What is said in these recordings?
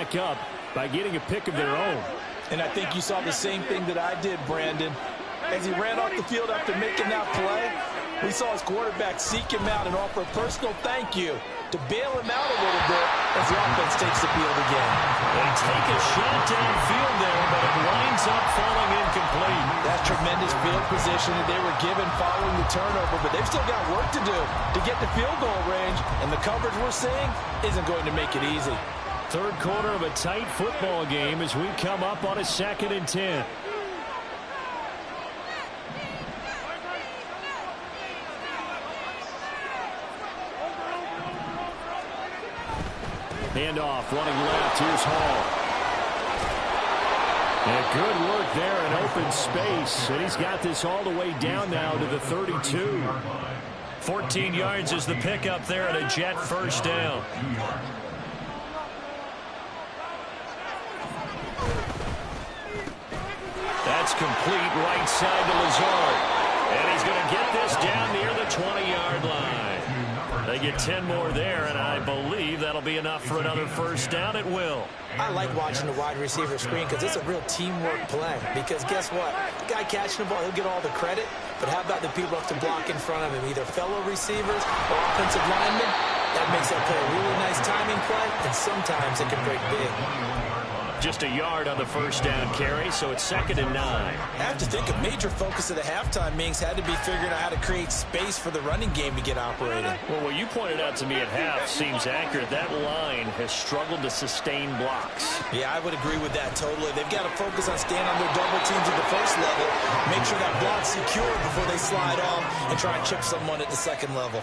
back up by getting a pick of their own. And I think you saw the same thing that I did, Brandon. As he ran off the field after making that play, we saw his quarterback seek him out and offer a personal thank you to bail him out a little bit as the offense takes the field again. They take a shot downfield there, but it winds up falling incomplete. That's tremendous field position that they were given following the turnover, but they've still got work to do to get to field goal range, and the coverage we're seeing isn't going to make it easy. Third quarter of a tight football game as we come up on a 2nd and 10. Handoff, running left. Here's Hall. And good work there in open space. And he's got this all the way down now to the 32. 14 yards is the pickup there and a Jet first down. That's complete right side to Lazard. And he's going to get this down near the 20-yard line. They get 10 more there, and I believe that'll be enough for another first down. It will. I like watching the wide receiver screen because it's a real teamwork play. Because guess what? The guy catching the ball, he'll get all the credit. But how about the people who have to block in front of him, either fellow receivers or offensive linemen? That makes that play a really nice timing play, and sometimes it can break big. Just a yard on the first down carry, so it's 2nd and 9. I have to think a major focus of the halftime meetings had to be figuring out how to create space for the running game to get operating. Well, what you pointed out to me at half seems accurate. That line has struggled to sustain blocks. Yeah, I would agree with that totally. They've got to focus on staying on their double teams at the first level, make sure that block's secure before they slide off and try and chip someone at the second level.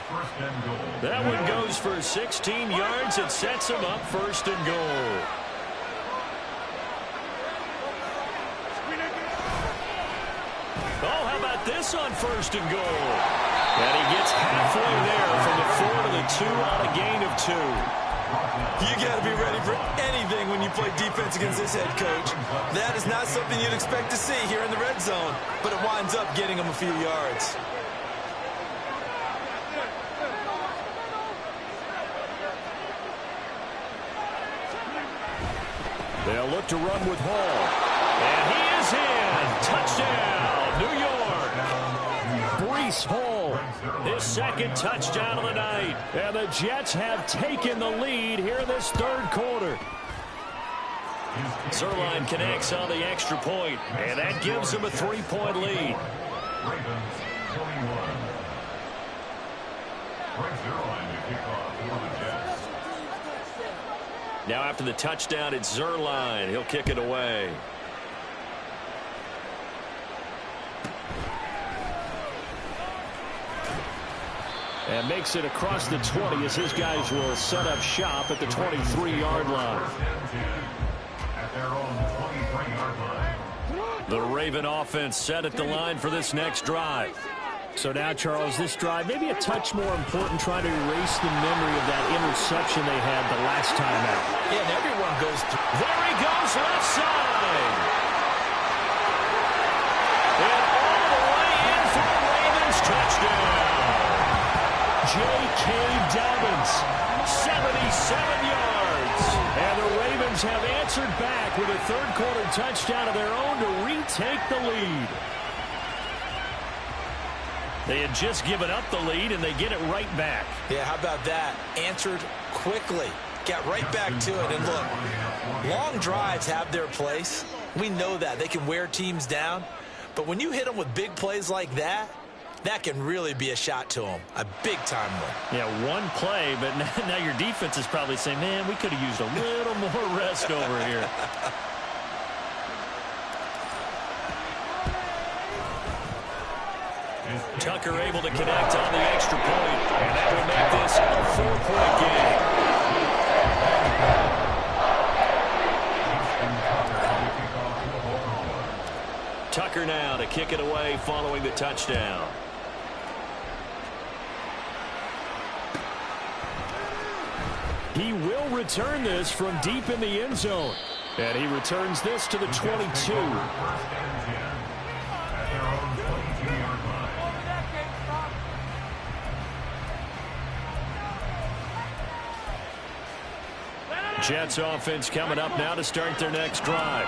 That one goes for 16 yards. It sets them up 1st and goal. This on 1st and goal. And he gets halfway there from the 4 to the 2 on a gain of 2. You got to be ready for anything when you play defense against this head coach. That is not something you'd expect to see here in the red zone, but it winds up getting him a few yards. They'll look to run with Hall. And he is in. Touchdown, New York. Breece Hall, his 2nd touchdown of the night. And the Jets have taken the lead here in this 3rd quarter. Zerline connects on the extra point, and that gives them a 3-point lead. Now after the touchdown, it's Zerline. He'll kick it away. And makes it across the 20 as his guys will set up shop at the 23-yard line. The Raven offense set at the line for this next drive. So now, Charles, this drive maybe a touch more important, trying to erase the memory of that interception they had the last time out. Yeah, and everyone goes through. There he goes, left side. And all the way in for the Ravens touchdown. J.K. Dobbins, 77 yards. And the Ravens have answered back with a 3rd quarter touchdown of their own to retake the lead. They had just given up the lead, and they get it right back. Yeah, how about that? Answered quickly. Got right back to it. And look, long drives have their place. We know that. They can wear teams down. But when you hit them with big plays like that, that can really be a shot to them. A big-time one. Yeah, one play, but now your defense is probably saying, man, we could have used a little more rest over here. Tucker able to connect on the extra point, and that will make this a 4-point game. Tucker now to kick it away following the touchdown. He will return this from deep in the end zone. And he returns this to the 22. Jets offense coming up now to start their next drive.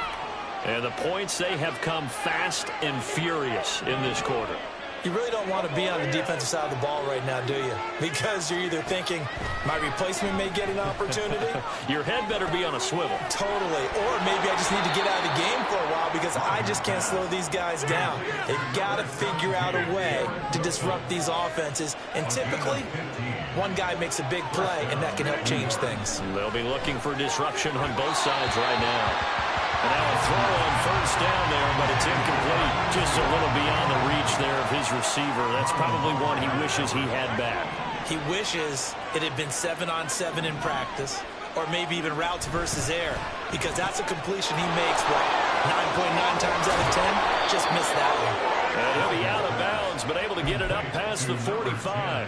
And the points, they have come fast and furious in this quarter. You really don't want to be on the defensive side of the ball right now, do you? Because you're either thinking, my replacement may get an opportunity. Your head better be on a swivel. Totally. Or maybe I just need to get out of the game for a while because I just can't slow these guys down. They've got to figure out a way to disrupt these offenses. And typically, one guy makes a big play, and that can help change things. They'll be looking for disruption on both sides right now. And now a throw on first down there, but it's incomplete. Just a little beyond the reach there of his receiver. That's probably one he wishes he had back. He wishes it had been 7-on-7 in practice, or maybe even routes versus air, because that's a completion he makes, what, 9.9 times out of 10? Just missed that one. And he'll be out of bounds, but able to get it up past the 45.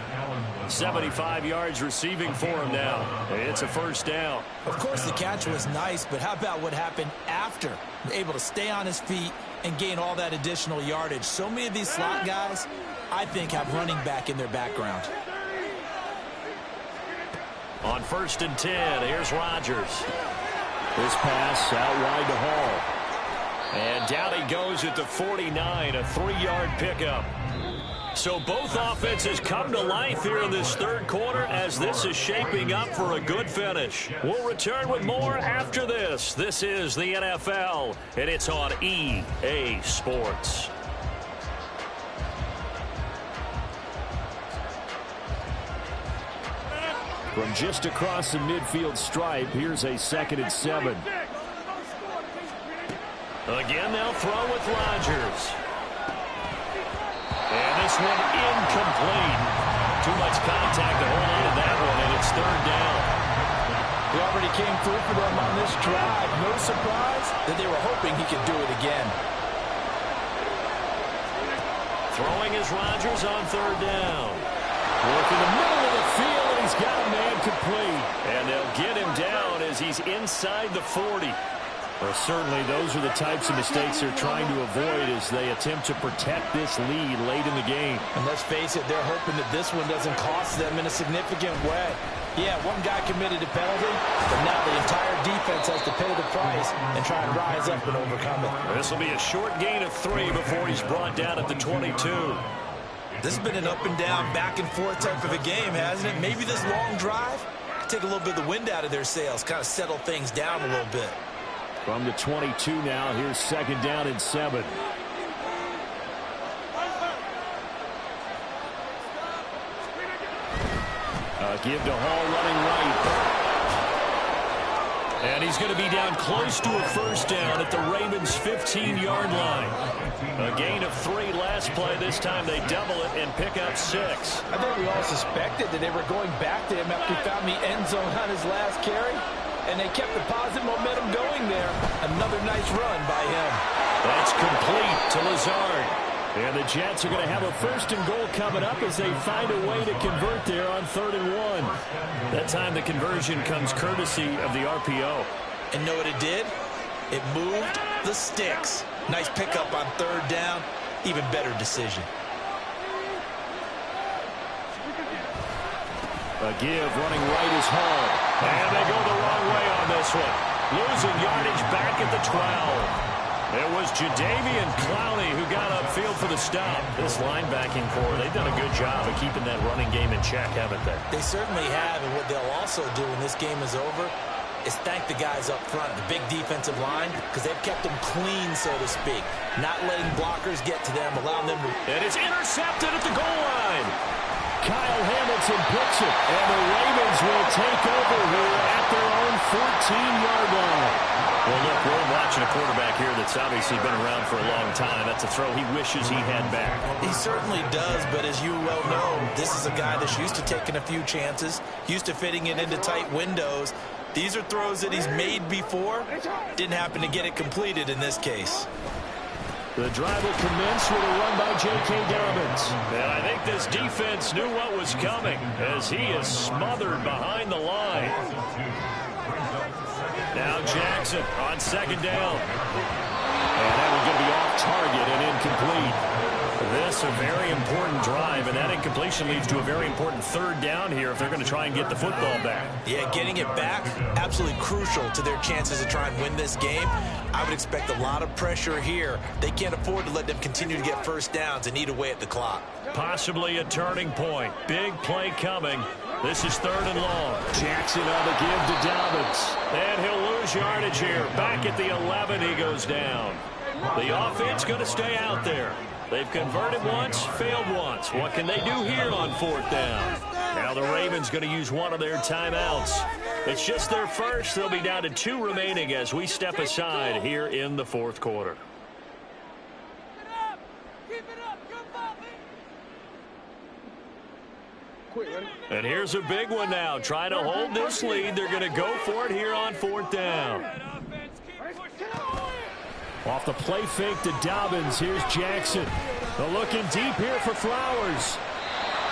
75 yards receiving for him now. It's a first down. Of course, the catch was nice, but how about what happened after? Able to stay on his feet and gain all that additional yardage. So many of these slot guys, I think, have running back in their background. On 1st and 10, here's Rodgers. This pass out wide to Hall. And down he goes at the 49, a 3-yard pickup. So both offenses come to life here in this third quarter as this is shaping up for a good finish. We'll return with more after this. This is the NFL, and it's on EA Sports. From just across the midfield stripe, here's a 2nd and 7. Again, they'll throw with Rodgers. And this one incomplete. Too much contact to hold on to that one, and it's 3rd down. He already came through for them on this drive. No surprise that they were hoping he could do it again. Throwing is Rodgers on 3rd down. Work in the middle of the field, and he's got a man complete. And they'll get him down as he's inside the 40. Well, certainly those are the types of mistakes they're trying to avoid as they attempt to protect this lead late in the game. And let's face it, they're hoping that this one doesn't cost them in a significant way. Yeah, one guy committed a penalty, but now the entire defense has to pay the price and try and rise up and overcome it. This will be a short gain of 3 before he's brought down at the 22. This has been an up and down, back and forth type of a game, hasn't it? Maybe this long drive could take a little bit of the wind out of their sails, kind of settle things down a little bit. From the 22 now, here's 2nd down and 7. Give to Hall running right. And he's going to be down close to a first down at the Ravens' 15-yard line. A gain of 3 last play. This time they double it and pick up 6. I think we all suspected that they were going back to him after he found the end zone on his last carry. And they kept the positive momentum going there. Another nice run by him. That's complete to Lazard. And the Jets are going to have a 1st and goal coming up as they find a way to convert there on 3rd and 1. That time the conversion comes courtesy of the RPO. And know what it did? It moved the sticks. Nice pickup on 3rd down. Even better decision. A give running right is Hall. And they go the wrong way on this one. Losing yardage back at the 12. It was Jadeveon Clowney who got upfield for the stop. This linebacking core, they've done a good job of keeping that running game in check, haven't they? They certainly have, and what they'll also do when this game is over is thank the guys up front, the big defensive line, because they've kept them clean, so to speak. Not letting blockers get to them, allowing them to... And it's intercepted at the goal line. Kyle Hamilton picks it, and the Ravens will take over here at their own 14-yard line. Well, look, we're watching a quarterback here that's obviously been around for a long time. That's a throw he wishes he had back. He certainly does, but as you well know, this is a guy that's used to taking a few chances, used to fitting it into tight windows. These are throws that he's made before. Didn't happen to get it completed in this case. The drive will commence with a run by J.K. Dobbins. And I think this defense knew what was coming as he is smothered behind the line. Now Jackson on 2nd down. And that was going to be off target and incomplete. This a very important drive, and that incompletion leads to a very important third down here if they're going to try and get the football back. Yeah, getting it back, absolutely crucial to their chances to try and win this game. I would expect a lot of pressure here. They can't afford to let them continue to get first downs and eat away at the clock. Possibly a turning point. Big play coming. This is 3rd and long. Jackson on the give to Dobbins. And he'll lose yardage here. Back at the 11, he goes down. The offense going to stay out there. They've converted once, failed once. What can they do here on 4th down? Now the Ravens going to use one of their timeouts. It's just their first. They'll be down to 2 remaining as we step aside here in the 4th quarter. And here's a big one now. Trying to hold this lead. They're going to go for it here on 4th down. Off the play fake to Dobbins. Here's Jackson. They're looking deep here for Flowers.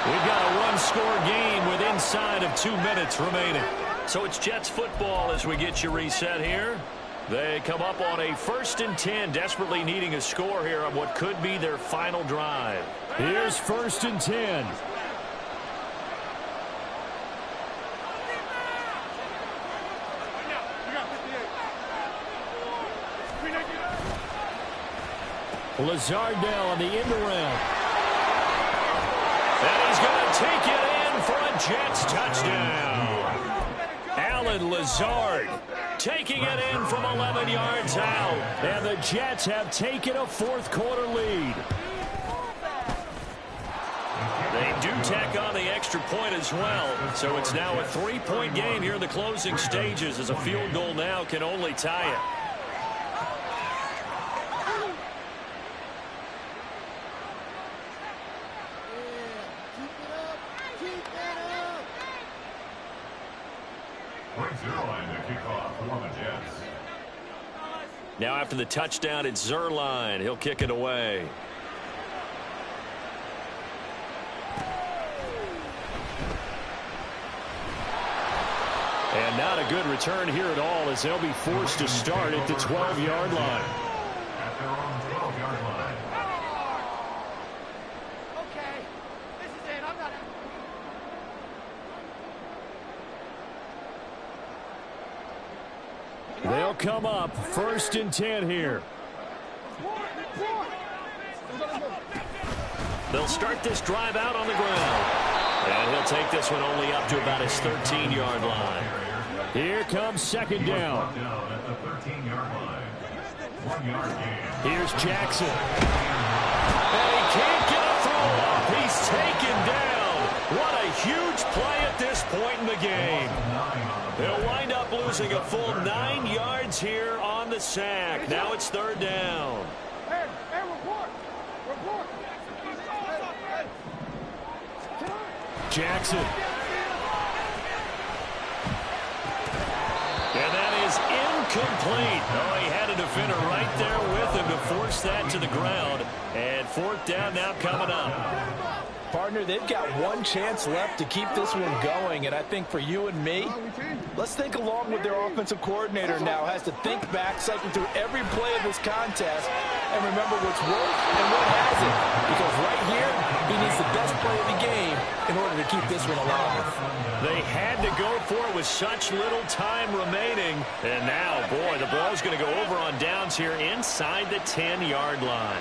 We've got a one-score game with inside of 2 minutes remaining. So it's Jets football as we get you reset here. They come up on a 1st and 10, desperately needing a score here on what could be their final drive. Here's 1st and 10. Lazardell on the end around. And he's going to take it in for a Jets touchdown. Alan Lazard taking it in from 11 yards out. And the Jets have taken a 4th quarter lead. They do tack on the extra point as well. So it's now a 3-point game here in the closing stages as a field goal now can only tie it. Now after the touchdown, it's Zuerlein. He'll kick it away. And not a good return here at all as they'll be forced to start at the 12-yard line. At their own 12-yard line. Okay, this is it. I'm not... They'll come up 1st and 10 here. They'll start this drive out on the ground. And he'll take this one only up to about his 13-yard line. Here comes 2nd down. At the 13-yard line. 1-yard gain. Here's Jackson. And he can't get a throw up. He's taken down. What a huge play at this point in the game. They'll wind up losing a full 9 yards here on the sack. Now it's 3rd down. Hey, report. Jackson. And that is incomplete. Oh, he had a defender right there with him to force that to the ground. And 4th down now coming up. Partner, they've got one chance left to keep this one going, and I think for you and me, let's think along with their offensive coordinator now has to think back, cycle through every play of this contest, and remember what's worked and what hasn't. Because right here, he needs the best play of the game in order to keep this one alive. They had to go for it with such little time remaining. And now, boy, the ball's going to go over on downs here inside the 10-yard line.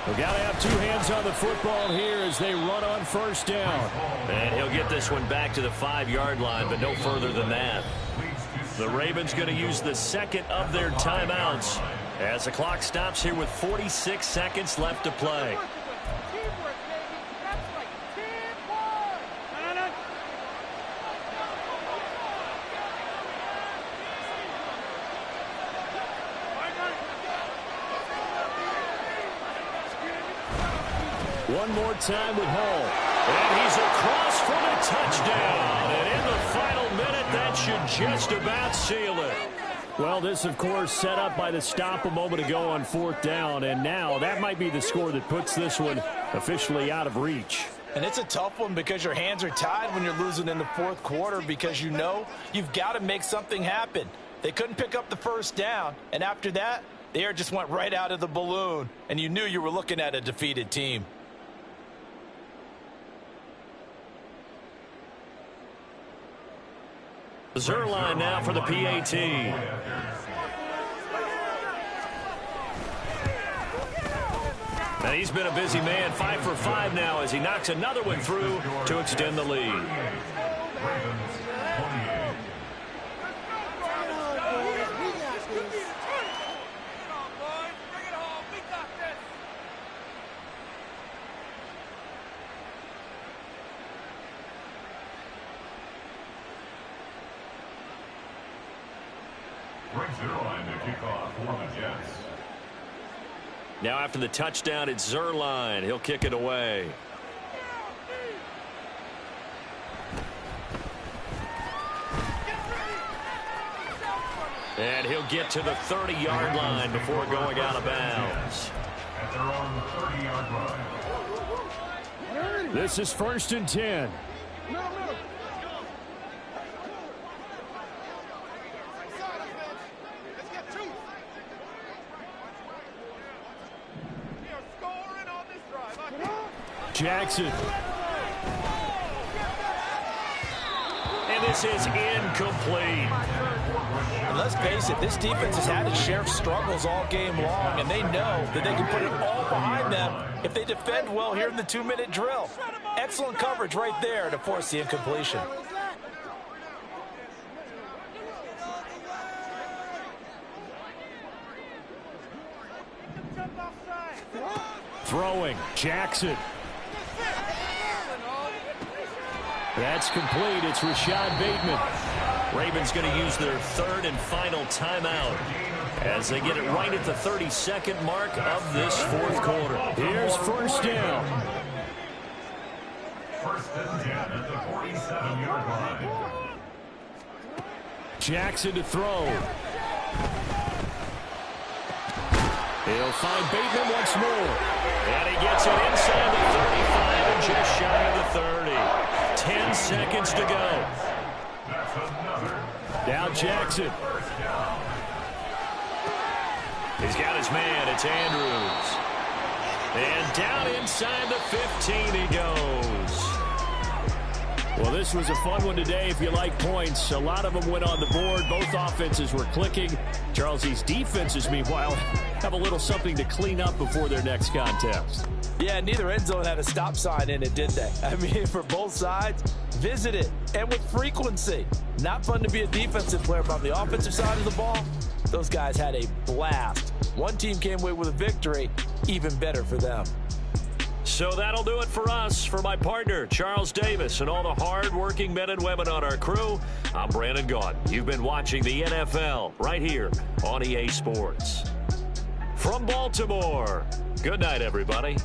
We've got to have 2 hands on the football here as they run on 1st down. And he'll get this one back to the 5-yard line, but no further than that. The Ravens going to use the 2nd of their timeouts as the clock stops here with 46 seconds left to play. One more time with Hall. And he's across for the touchdown. And in the final minute, that should just about seal it. Well, this, of course, set up by the stop a moment ago on 4th down. And now that might be the score that puts this one officially out of reach. And it's a tough one because your hands are tied when you're losing in the 4th quarter because you know you've got to make something happen. They couldn't pick up the 1st down. And after that, The air just went right out of the balloon, and you knew you were looking at a defeated team. Zerline now for the PAT. And he's been a busy man, 5 for 5 now as he knocks another one through to extend the lead. Now after the touchdown, it's Zerline. He'll kick it away. And he'll get to the 30-yard line before going out of bounds. At their own 30-yard line. This is 1st and 10. Jackson. And this is incomplete. And let's face it, this defense has had its share of struggles all game long, and they know that they can put it all behind them if they defend well here in the 2-minute drill. Excellent coverage right there to force the incompletion. Throwing, Jackson. That's complete. It's Rashad Bateman. Ravens going to use their 3rd and final timeout as they get it right at the 32nd mark of this 4th quarter. Here's 1st down. 1st and 10 at the 47-yard line. Jackson to throw. He'll find Bateman once more. And he gets it inside the 35 and just shy of the 30. 10 seconds to go. Now Jackson. He's got his man. It's Andrews. And down inside the 15 he goes. Well, this was a fun one today if you like points. A lot of them went on the board. Both offenses were clicking. Charles, these defenses, meanwhile, have a little something to clean up before their next contest. Yeah, neither end zone had a stop sign in it, did they? I mean, for both sides, visit it, and with frequency. Not fun to be a defensive player, but on the offensive side of the ball, those guys had a blast. One team came away with a victory, even better for them. So that'll do it for us. For my partner, Charles Davis, and all the hard-working men and women on our crew, I'm Brandon Gaudin. You've been watching the NFL right here on EA Sports. From Baltimore, good night, everybody.